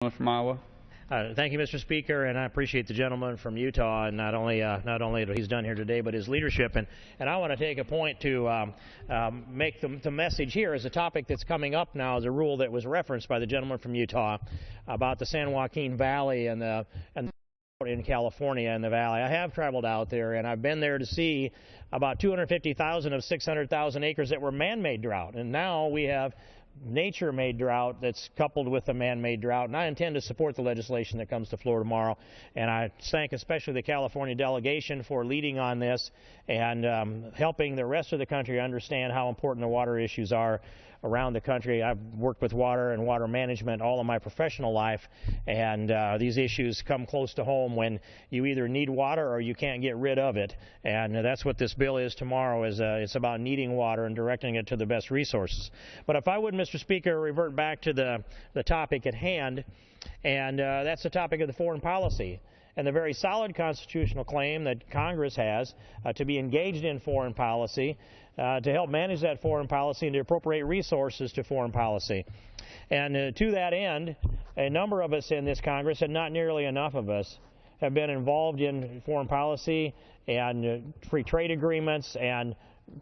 From Iowa. Thank you, Mr. Speaker, and I appreciate the gentleman from Utah, and not only what he's done here today, but his leadership. And I want to take a point to make the message here as a topic that's coming up now, as a rule that was referenced by the gentleman from Utah about the San Joaquin Valley and in California in the valley. I have traveled out there, and I've been there to see about 250,000 of 600,000 acres that were man-made drought, and now we have nature-made drought that's coupled with the man-made drought, and I intend to support the legislation that comes to floor tomorrow. And I thank especially the California delegation for leading on this and helping the rest of the country understand how important the water issues are around the country. I've worked with water and water management all of my professional life, and these issues come close to home when you either need water or you can't get rid of it, and that's what this bill is tomorrow. It's about needing water and directing it to the best resources. But if I would, Mr. Speaker, revert back to the topic at hand, and that's the topic of the foreign policy and the very solid constitutional claim that Congress has to be engaged in foreign policy, to help manage that foreign policy and to appropriate resources to foreign policy. And to that end, a number of us in this Congress, and not nearly enough of us, have been involved in foreign policy and free trade agreements and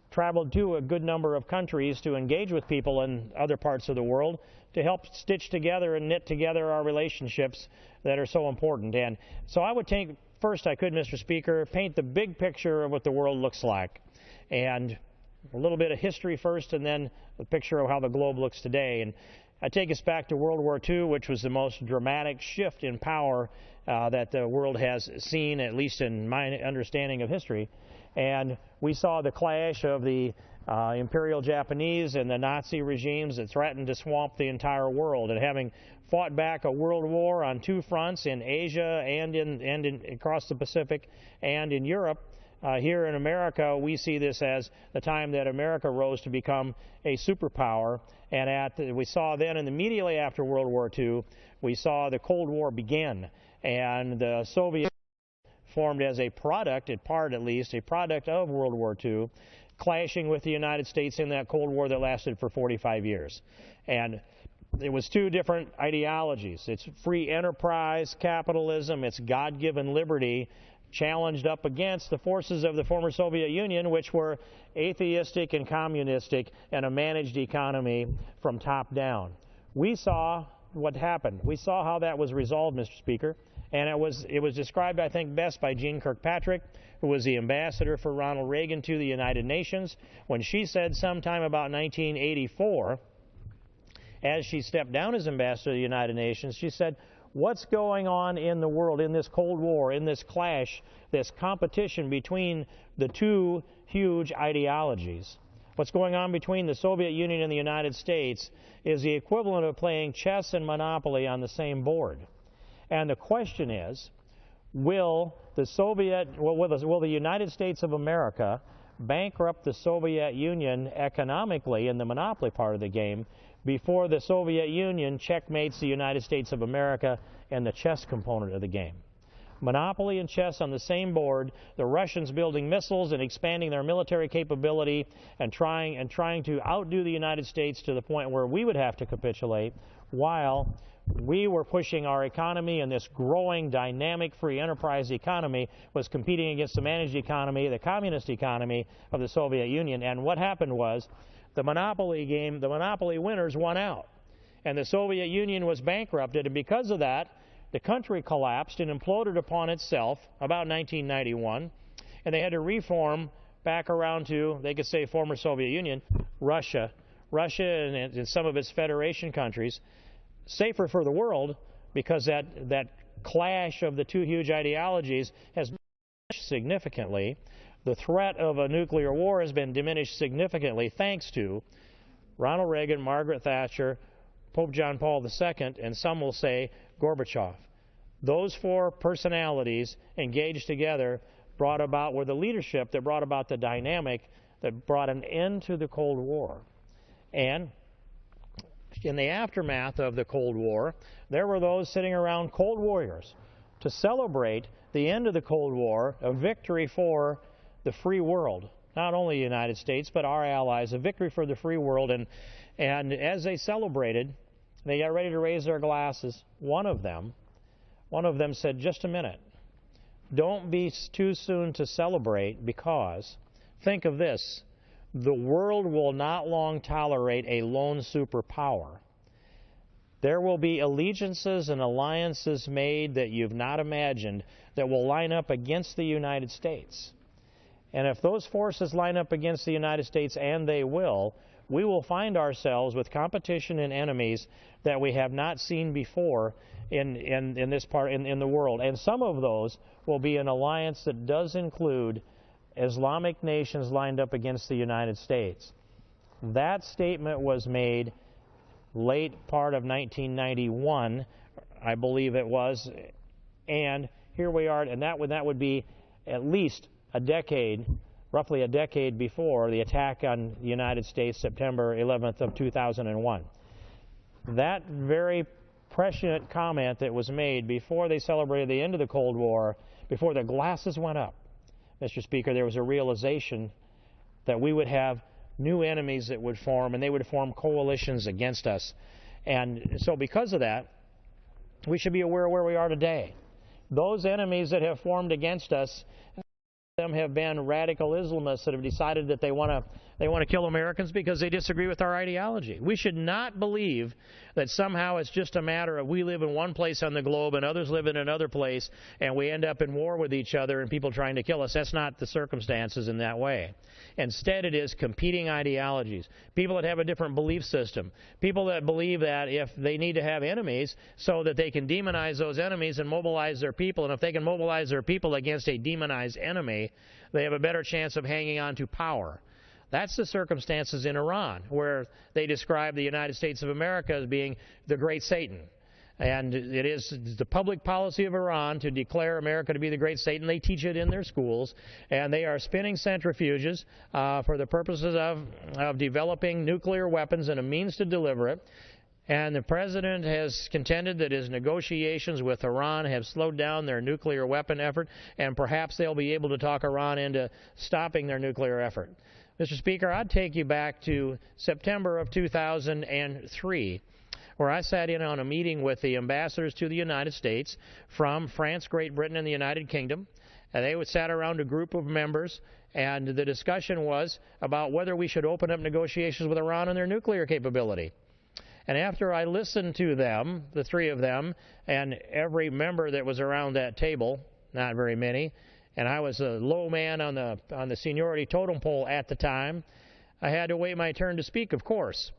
traveled to a good number of countries to engage with people in other parts of the world to help stitch together and knit together our relationships that are so important. And so I would take, first I could, Mr. Speaker, paint the big picture of what the world looks like, and a little bit of history first, and then a picture of how the globe looks today. And I take us back to World War II, which was the most dramatic shift in power that the world has seen, at least in my understanding of history. And we saw the clash of the Imperial Japanese and the Nazi regimes that threatened to swamp the entire world. And having fought back a world war on two fronts, in Asia and across the Pacific and in Europe, here in America, we see this as the time that America rose to become a superpower. And we saw then, and immediately after World War II, we saw the Cold War begin. And the Soviet formed as a product, at part at least, a product of World War II, clashing with the United States in that Cold War that lasted for 45 years. And it was two different ideologies. It's free enterprise capitalism, it's God-given liberty, challenged up against the forces of the former Soviet Union, which were atheistic and communistic and a managed economy from top down. We saw what happened. We saw how that was resolved, Mr. Speaker, and it was described, I think, best by Jeane Kirkpatrick, who was the ambassador for Ronald Reagan to the United Nations, when she said sometime about 1984, as she stepped down as ambassador to the United Nations, she said, what's going on in the world in this Cold War, in this clash, this competition between the two huge ideologies? What's going on between the Soviet Union and the United States is the equivalent of playing chess and Monopoly on the same board. And the question is, will the United States of America bankrupt the Soviet Union economically in the monopoly part of the game before the Soviet Union checkmates the United States of America in the chess component of the game? Monopoly and chess on the same board, the Russians building missiles and expanding their military capability and trying to outdo the United States to the point where we would have to capitulate, while we were pushing our economy, and this growing dynamic free enterprise economy was competing against the managed economy, the communist economy of the Soviet Union. And what happened was, the monopoly game, the monopoly winners won out, and the Soviet Union was bankrupted, and because of that, the country collapsed and imploded upon itself about 1991, and they had to reform back around to, they could say, former Soviet Union, Russia and some of its federation countries, safer for the world, because that clash of the two huge ideologies has diminished significantly. The threat of a nuclear war has been diminished significantly thanks to Ronald Reagan, Margaret Thatcher, Pope John Paul II, and some will say Gorbachev. Those four personalities engaged together were the leadership that brought about the dynamic that brought an end to the Cold War. And in the aftermath of the Cold War, there were those sitting around, Cold Warriors, to celebrate the end of the Cold War, a victory for the free world, not only the United States, but our allies, a victory for the free world. And as they celebrated, They got ready to raise their glasses. One of them said, just a minute. Don't be too soon to celebrate, because, think of this, the world will not long tolerate a lone superpower. There will be allegiances and alliances made that you've not imagined that will line up against the United States. And if those forces line up against the United States, and they will, we will find ourselves with competition and enemies that we have not seen before in this part in the world. And some of those will be an alliance that does include Islamic nations lined up against the United States. That statement was made late part of 1991, I believe it was, and here we are, and that would be at least a decade, roughly a decade before the attack on the United States, September 11th of 2001. That very prescient comment that was made before they celebrated the end of the Cold War, before the glasses went up, Mr. Speaker, there was a realization that we would have new enemies that would form, and they would form coalitions against us. And so because of that, we should be aware of where we are today. Those enemies that have formed against us, them have been radical Islamists that have decided that they want to kill Americans because they disagree with our ideology. We should not believe that somehow it's just a matter of we live in one place on the globe and others live in another place and we end up in war with each other and people trying to kill us. That's not the circumstances in that way. Instead, it is competing ideologies, people that have a different belief system, people that believe that if they need to have enemies so that they can demonize those enemies and mobilize their people, and if they can mobilize their people against a demonized enemy, they have a better chance of hanging on to power. That's the circumstances in Iran, where they describe the United States of America as being the great Satan. And it is the public policy of Iran to declare America to be the great Satan. They teach it in their schools, and they are spinning centrifuges for the purposes of developing nuclear weapons and a means to deliver it. And the President has contended that his negotiations with Iran have slowed down their nuclear weapon effort, and perhaps they'll be able to talk Iran into stopping their nuclear effort. Mr. Speaker, I'd take you back to September of 2003, where I sat in on a meeting with the ambassadors to the United States from France, Great Britain, and the United Kingdom. And they sat around a group of members, and the discussion was about whether we should open up negotiations with Iran on their nuclear capability. And after I listened to them, the three of them, and every member that was around that table, not very many, and I was a low man on the seniority totem pole at the time, I had to wait my turn to speak, of course.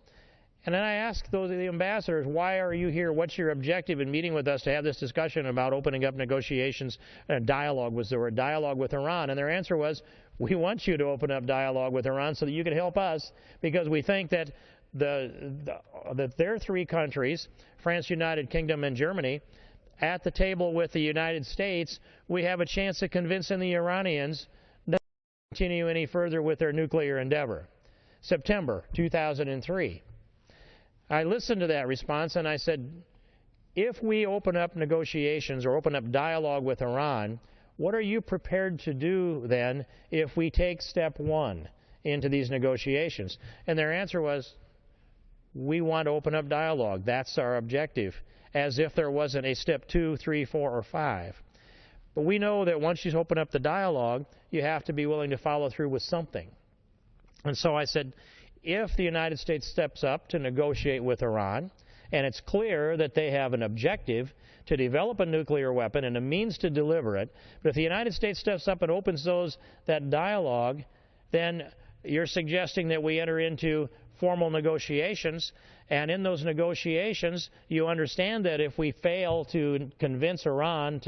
And then I asked the ambassadors, why are you here? What's your objective in meeting with us to have this discussion about opening up negotiations? Dialogue was the word, dialogue with Iran. And their answer was, we want you to open up dialogue with Iran so that you can help us, because we think that that their three countries, France, United Kingdom, and Germany, at the table with the United States, we have a chance of convincing the Iranians not to continue any further with their nuclear endeavor. September 2003. I listened to that response and I said, if we open up negotiations or open up dialogue with Iran, what are you prepared to do then if we take step one into these negotiations? And their answer was, we want to open up dialogue. That's our objective, as if there wasn't a step 2, 3, 4, or 5. But we know that once you open up the dialogue, you have to be willing to follow through with something. And so I said, if the United States steps up to negotiate with Iran, and it's clear that they have an objective to develop a nuclear weapon and a means to deliver it, but if the United States steps up and opens that dialogue, then you're suggesting that we enter into formal negotiations, and in those negotiations, you understand that if we fail to convince Iran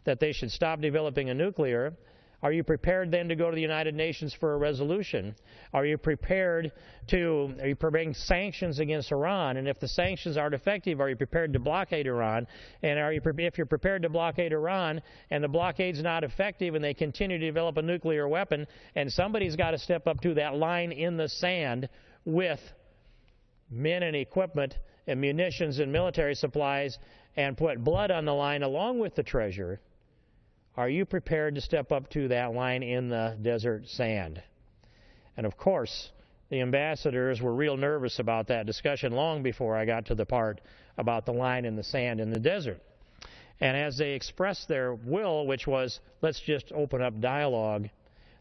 that they should stop developing a nuclear, are you prepared then to go to the United Nations for a resolution? Are you prepared sanctions against Iran? And if the sanctions aren't effective, are you prepared to blockade Iran? And if you're prepared to blockade Iran and the blockade's not effective and they continue to develop a nuclear weapon, and somebody's got to step up to that line in the sand with men and equipment and munitions and military supplies and put blood on the line along with the treasure, are you prepared to step up to that line in the desert sand? And of course, the ambassadors were real nervous about that discussion long before I got to the part about the line in the sand in the desert. And as they expressed their will, which was, let's just open up dialogue,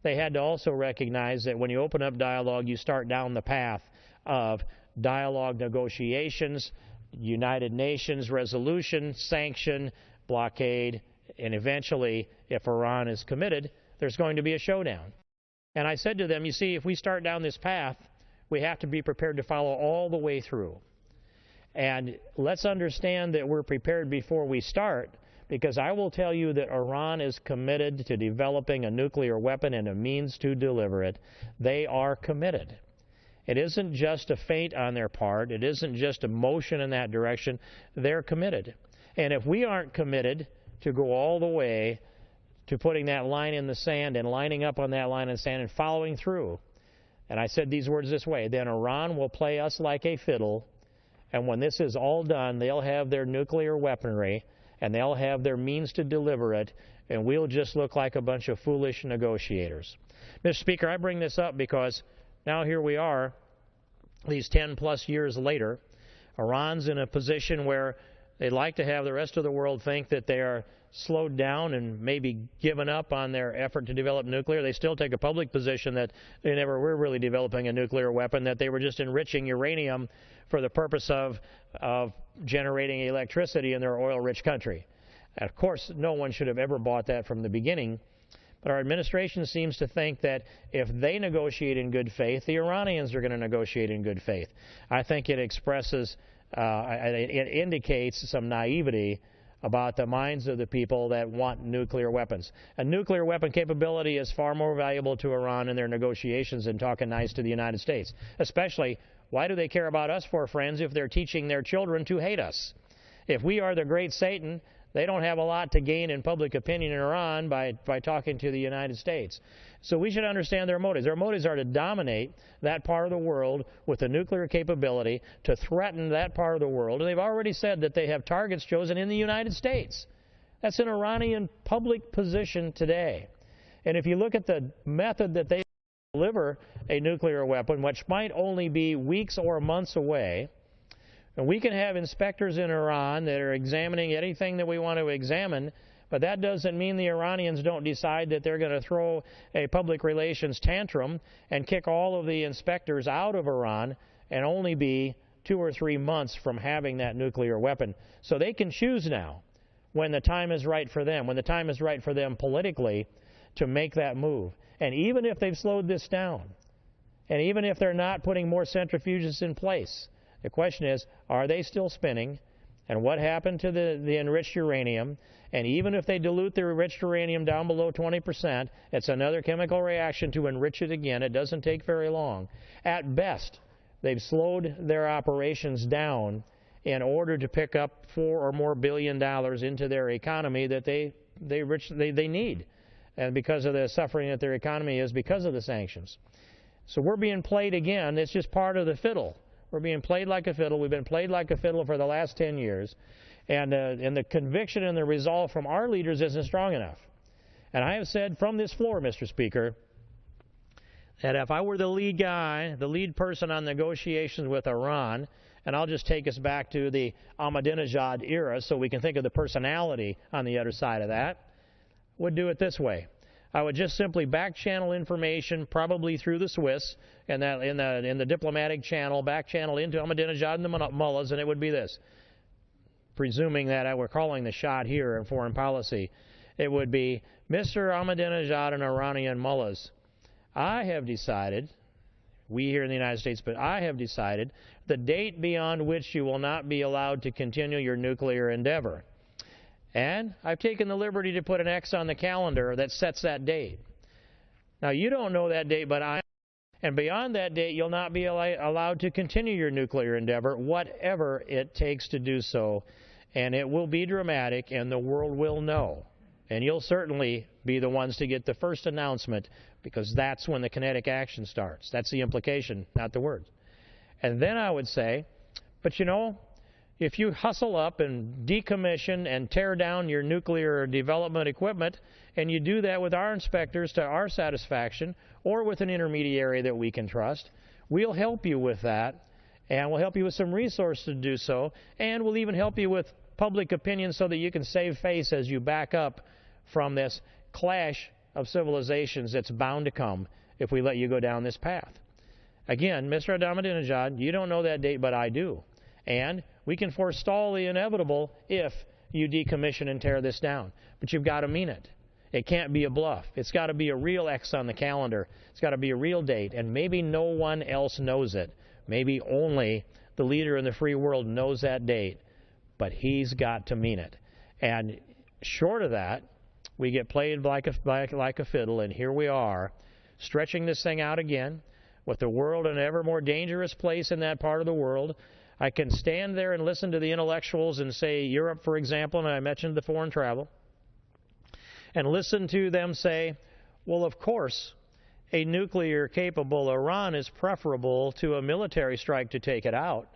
they had to also recognize that when you open up dialogue, you start down the path of dialogue, negotiations, United Nations resolution, sanction, blockade, and eventually, if Iran is committed, there's going to be a showdown. And I said to them, you see, if we start down this path, we have to be prepared to follow all the way through. And let's understand that we're prepared before we start, because I will tell you that Iran is committed to developing a nuclear weapon and a means to deliver it. They are committed. It isn't just a feint on their part. It isn't just a motion in that direction. They're committed. And if we aren't committed to go all the way to putting that line in the sand and lining up on that line in the sand and following through, and I said these words this way, then Iran will play us like a fiddle, and when this is all done, they'll have their nuclear weaponry, and they'll have their means to deliver it, and we'll just look like a bunch of foolish negotiators. Mr. Speaker, I bring this up because now here we are, these 10-plus years later. Iran's in a position where they'd like to have the rest of the world think that they are slowed down and maybe given up on their effort to develop nuclear. They still take a public position that they never were really developing a nuclear weapon, that they were just enriching uranium for the purpose of generating electricity in their oil-rich country. And of course, no one should have ever bought that from the beginning. But our administration seems to think that if they negotiate in good faith, the Iranians are going to negotiate in good faith. I think it expresses, it indicates some naivety about the minds of the people that want nuclear weapons. A nuclear weapon capability is far more valuable to Iran in their negotiations than talking nice to the United States. Especially, why do they care about us for friends if they're teaching their children to hate us? If we are the great Satan, they don't have a lot to gain in public opinion in Iran by talking to the United States. So we should understand their motives. Their motives are to dominate that part of the world with a nuclear capability, to threaten that part of the world. And they've already said that they have targets chosen in the United States. That's an Iranian public position today. And if you look at the method that they deliver a nuclear weapon, which might only be weeks or months away, and we can have inspectors in Iran that are examining anything that we want to examine, but that doesn't mean the Iranians don't decide that they're going to throw a public relations tantrum and kick all of the inspectors out of Iran and only be 2 or 3 months from having that nuclear weapon. So they can choose now when the time is right for them, when the time is right for them politically to make that move. And even if they've slowed this down, and even if they're not putting more centrifuges in place, the question is, are they still spinning? And what happened to the enriched uranium? And even if they dilute the enriched uranium down below 20%, it's another chemical reaction to enrich it again. It doesn't take very long. At best, they've slowed their operations down in order to pick up $4 or more billion into their economy that they need, and because of the suffering that their economy is because of the sanctions. So we're being played again. It's just part of the fiddle. We're being played like a fiddle. We've been played like a fiddle for the last 10 years. And the conviction and the resolve from our leaders isn't strong enough. And I have said from this floor, Mr. Speaker, that if I were the lead guy, the lead person on negotiations with Iran, and I'll just take us back to the Ahmadinejad era so we can think of the personality on the other side of that, would do it this way. I would just simply back-channel information, probably through the Swiss, and that in the diplomatic channel, back-channel into Ahmadinejad and the mullahs, and it would be this. Presuming that we're calling the shot here in foreign policy, it would be, Mr. Ahmadinejad and Iranian mullahs, I have decided, we here in the United States, but I have decided the date beyond which you will not be allowed to continue your nuclear endeavor. And I've taken the liberty to put an X on the calendar that sets that date. Now, you don't know that date, but I am. And beyond that date, you'll not be allowed to continue your nuclear endeavor, whatever it takes to do so. And it will be dramatic, and the world will know. And you'll certainly be the ones to get the first announcement, because that's when the kinetic action starts. That's the implication, not the words. And then I would say, but you know, if you hustle up and decommission and tear down your nuclear development equipment, and you do that with our inspectors to our satisfaction, or with an intermediary that we can trust, We'll help you with that, and we'll help you with some resources to do so, and we'll even help you with public opinion so that you can save face as you back up from this clash of civilizations that's bound to come if we let you go down this path. Again, Mr. Ahmadinejad, you don't know that date, but I do. And we can forestall the inevitable if you decommission and tear this down. But you've got to mean it. It can't be a bluff. It's got to be a real X on the calendar. It's got to be a real date. And maybe no one else knows it. Maybe only the leader in the free world knows that date. But he's got to mean it. And short of that, we get played like a fiddle, and here we are, stretching this thing out again, with the world in an ever more dangerous place in that part of the world. I can stand there and listen to the intellectuals and say, Europe, for example, and I mentioned the foreign travel, and listen to them say, well, of course, a nuclear-capable Iran is preferable to a military strike to take it out.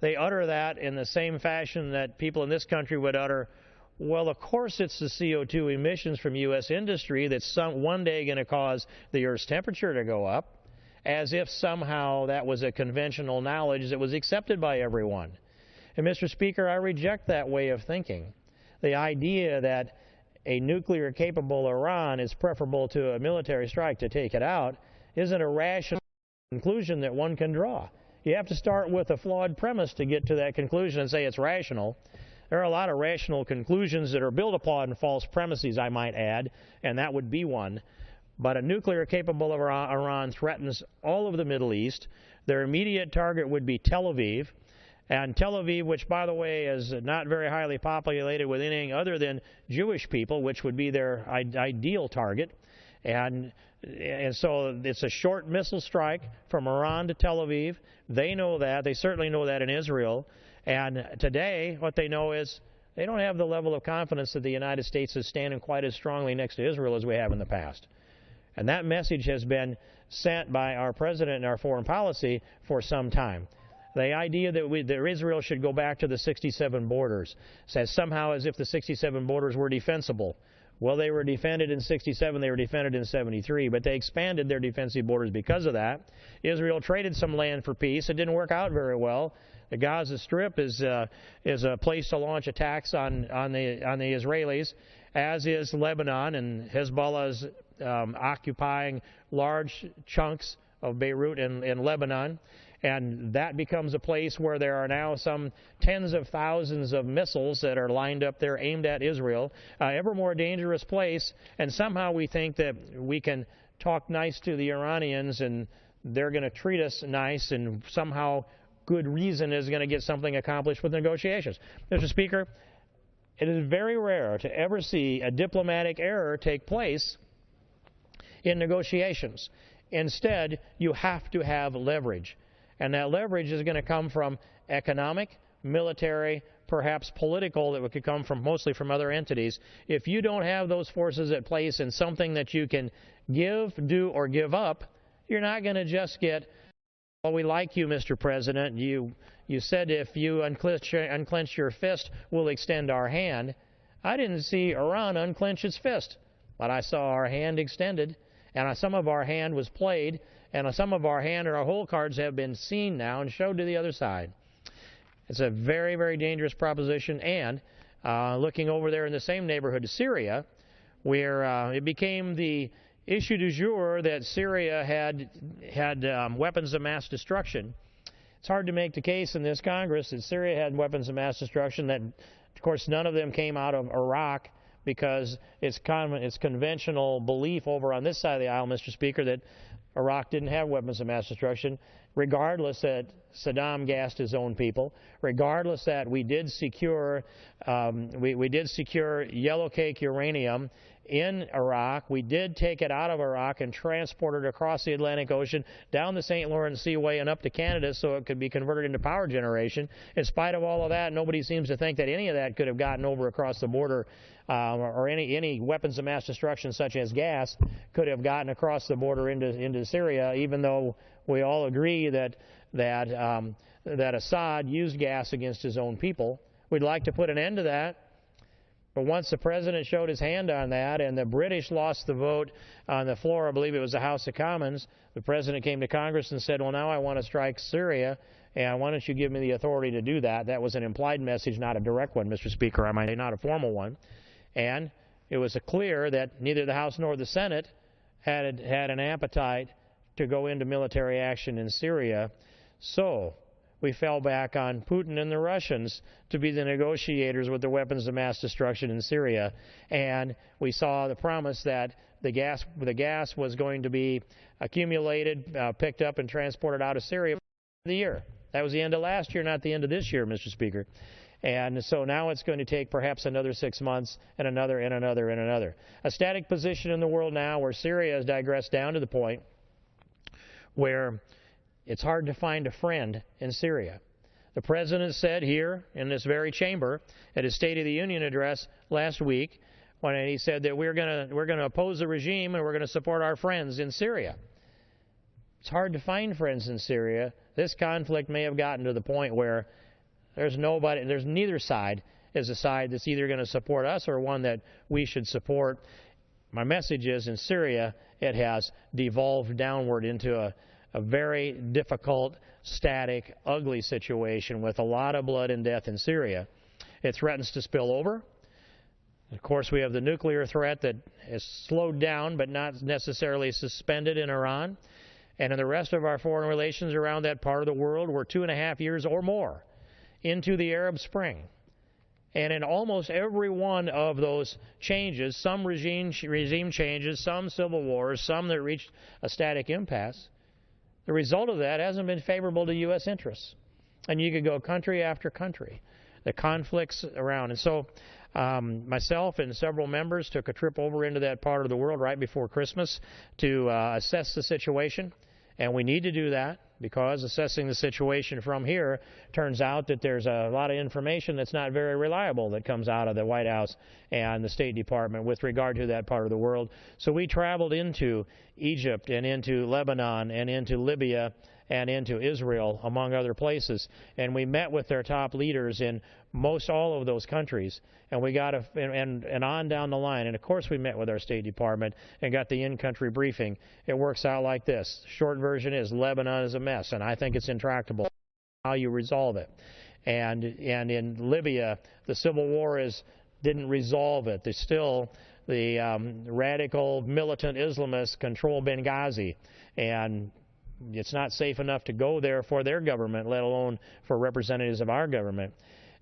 They utter that in the same fashion that people in this country would utter, well, of course it's the CO2 emissions from U.S. industry that's one day going to cause the Earth's temperature to go up, as if somehow that was a conventional knowledge that was accepted by everyone. And, Mr. Speaker, I reject that way of thinking. The idea that a nuclear-capable Iran is preferable to a military strike to take it out isn't a rational conclusion that one can draw. You have to start with a flawed premise to get to that conclusion and say it's rational. There are a lot of rational conclusions that are built upon false premises, I might add, and that would be one. But a nuclear-capable Iran threatens all of the Middle East. Their immediate target would be Tel Aviv. And Tel Aviv, which, by the way, is not very highly populated with anything other than Jewish people, which would be their ideal target. And so it's a short missile strike from Iran to Tel Aviv. They know that. They certainly know that in Israel. And today, what they know is they don't have the level of confidence that the United States is standing quite as strongly next to Israel as we have in the past. And that message has been sent by our president in our foreign policy for some time. The idea that Israel should go back to the 67 borders, says somehow as if the 67 borders were defensible. Well, they were defended in 67, they were defended in 73, but they expanded their defensive borders because of that. Israel traded some land for peace. It didn't work out very well. The Gaza Strip is a place to launch attacks on the Israelis, as is Lebanon, and Hezbollah's occupying large chunks of Beirut and Lebanon. And that becomes a place where there are now some tens of thousands of missiles that are lined up there aimed at Israel, ever more dangerous place. And somehow we think that we can talk nice to the Iranians and they're going to treat us nice, and somehow good reason is going to get something accomplished with negotiations. Mr. Speaker, it is very rare to ever see a diplomatic error take place in negotiations. Instead, you have to have leverage. And that leverage is going to come from economic, military, perhaps political, that could come from mostly from other entities. If you don't have those forces at place in something that you can give, do, or give up, you're not going to just get, well, we like you, Mr. President. You said if you unclench your fist, we'll extend our hand. I didn't see Iran unclench its fist, but I saw our hand extended, and some of our hand was played, and some of our hand and our hole cards have been seen now and showed to the other side. It's a very, very dangerous proposition. And looking over there in the same neighborhood to Syria, where it became the issue du jour that Syria had weapons of mass destruction. It's hard to make the case in this Congress that Syria had weapons of mass destruction, that, of course, none of them came out of Iraq, because it's conventional belief over on this side of the aisle, Mr. Speaker, that Iraq didn't have weapons of mass destruction, regardless that Saddam gassed his own people, regardless that we did secure yellow cake uranium in Iraq. We did take it out of Iraq and transport it across the Atlantic Ocean, down the St. Lawrence Seaway and up to Canada so it could be converted into power generation. In spite of all of that, nobody seems to think that any of that could have gotten over across the border, or any weapons of mass destruction such as gas could have gotten across the border into Syria, even though we all agree that Assad used gas against his own people. We'd like to put an end to that. But once the president showed his hand on that and the British lost the vote on the floor, I believe it was the House of Commons, the president came to Congress and said, well, now I want to strike Syria, and why don't you give me the authority to do that? That was an implied message, not a direct one, Mr. Speaker, I might say, not a formal one. And it was clear that neither the House nor the Senate had an appetite to go into military action in Syria. So we fell back on Putin and the Russians to be the negotiators with the weapons of mass destruction in Syria. And we saw the promise that the gas was going to be accumulated, picked up, and transported out of Syria for the year. That was the end of last year, not the end of this year, Mr. Speaker. And so now it's going to take perhaps another 6 months and another and another and another. A static position in the world now where Syria has digressed down to the point where it's hard to find a friend in Syria. The president said here in this very chamber at his State of the Union address last week when he said that we're going to oppose the regime and we're going to support our friends in Syria. It's hard to find friends in Syria. This conflict may have gotten to the point where there's neither side is a side that's either going to support us or one that we should support. My message is in Syria it has devolved downward into a very difficult, static, ugly situation with a lot of blood and death in Syria. It threatens to spill over. Of course, we have the nuclear threat that is slowed down but not necessarily suspended in Iran. And in the rest of our foreign relations around that part of the world, we're 2.5 years or more into the Arab Spring. And in almost every one of those changes, some regime changes, some civil wars, some that reached a static impasse, the result of that hasn't been favorable to U.S. interests. And you could go country after country, the conflicts around. And so myself and several members took a trip over into that part of the world right before Christmas to assess the situation. And we need to do that because assessing the situation from here turns out that there's a lot of information that's not very reliable that comes out of the White House and the State Department with regard to that part of the world. So we traveled into Egypt and into Lebanon and into Libya and into Israel, among other places. And we met with their top leaders in most all of those countries. And we got and on down the line. And of course we met with our State Department and got the in-country briefing. It works out like this. Short version is Lebanon is a mess, and I think it's intractable. How you resolve it. And in Libya, the civil war didn't resolve it. There's still the radical militant Islamists control Benghazi, and it's not safe enough to go there for their government, let alone for representatives of our government.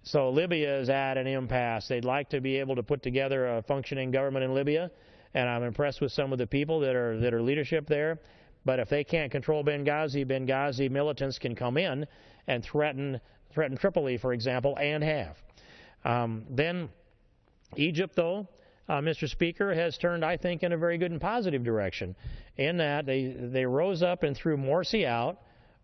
So Libya is at an impasse. They'd like to be able to put together a functioning government in Libya, and I'm impressed with some of the people that are leadership there. But if they can't control Benghazi militants can come in and threaten Tripoli, for example, and have. Then Egypt, though, Mr. Speaker, has turned, I think, in a very good and positive direction in that they rose up and threw Morsi out.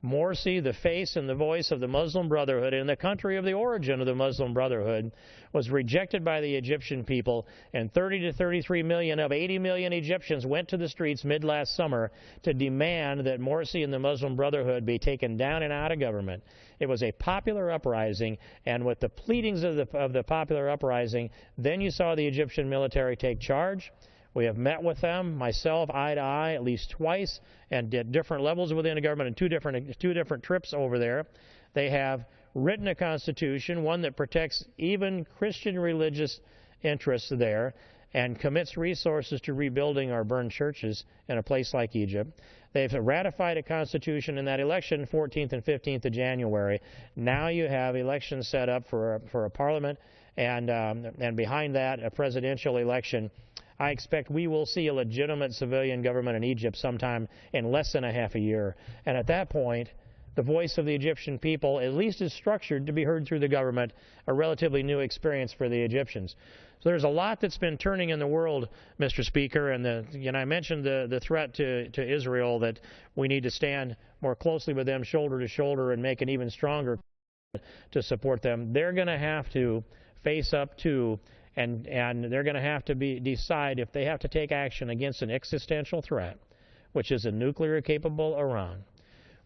Morsi, the face and the voice of the Muslim Brotherhood in the country of the origin of the Muslim Brotherhood, was rejected by the Egyptian people, and 30 to 33 million of 80 million Egyptians went to the streets mid-last summer to demand that Morsi and the Muslim Brotherhood be taken down and out of government. It was a popular uprising, and with the pleadings of the popular uprising, then you saw the Egyptian military take charge. We have met with them, myself, eye to eye, at least twice, and at different levels within the government, and two different trips over there. They have written a constitution, one that protects even Christian religious interests there, and commits resources to rebuilding our burned churches in a place like Egypt. They've ratified a constitution in that election, 14th and 15th of January. Now you have elections set up for a parliament, and behind that, a presidential election. I expect we will see a legitimate civilian government in Egypt sometime in less than a half a year. And at that point, the voice of the Egyptian people at least is structured to be heard through the government, a relatively new experience for the Egyptians. So there's a lot that's been turning in the world, Mr. Speaker, and I mentioned the threat to Israel, that we need to stand more closely with them shoulder to shoulder and make an even stronger to support them. They're going to have to face up to and they're going to have to decide if they have to take action against an existential threat, which is a nuclear-capable Iran.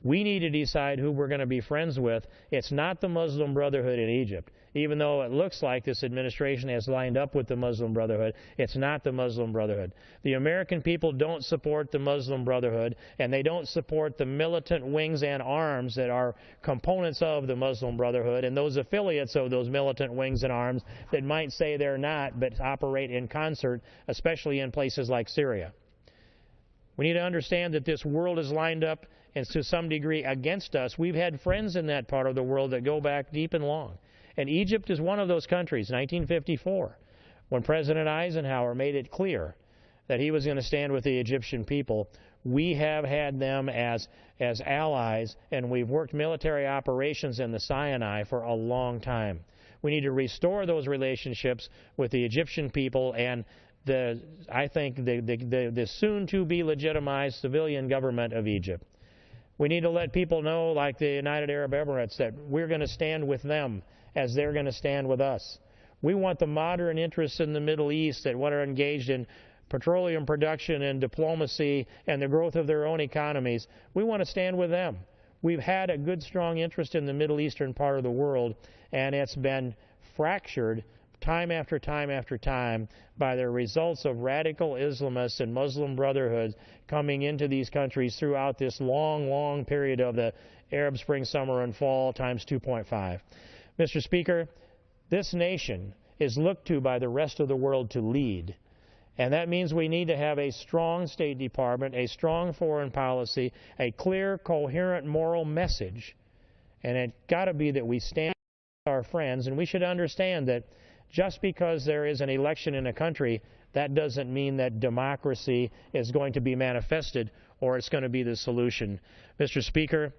We need to decide who we're going to be friends with. It's not the Muslim Brotherhood in Egypt. Even though it looks like this administration has lined up with the Muslim Brotherhood, it's not the Muslim Brotherhood. The American people don't support the Muslim Brotherhood, and they don't support the militant wings and arms that are components of the Muslim Brotherhood and those affiliates of those militant wings and arms that might say they're not but operate in concert, especially in places like Syria. We need to understand that this world is lined up and to some degree against us. We've had friends in that part of the world that go back deep and long. And Egypt is one of those countries. 1954, when President Eisenhower made it clear that he was going to stand with the Egyptian people, we have had them as allies, and we've worked military operations in the Sinai for a long time. We need to restore those relationships with the Egyptian people and I think the soon-to-be legitimized civilian government of Egypt. We need to let people know, like the United Arab Emirates, that we're going to stand with them as they're going to stand with us. We want the modern interests in the Middle East that are engaged in petroleum production and diplomacy and the growth of their own economies. We want to stand with them. We've had a good, strong interest in the Middle Eastern part of the world, and it's been fractured time after time after time by the results of radical Islamists and Muslim Brotherhoods coming into these countries throughout this long, long period of the Arab Spring, Summer, and Fall times 2.5. Mr. Speaker, this nation is looked to by the rest of the world to lead. And that means we need to have a strong State Department, a strong foreign policy, a clear, coherent moral message. And it's got to be that we stand with our friends, and we should understand that just because there is an election in a country, that doesn't mean that democracy is going to be manifested or it's going to be the solution. Mr. Speaker,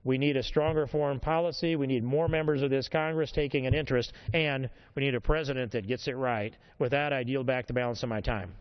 we need a stronger foreign policy. We need more members of this Congress taking an interest, and we need a president that gets it right. With that, I yield back the balance of my time.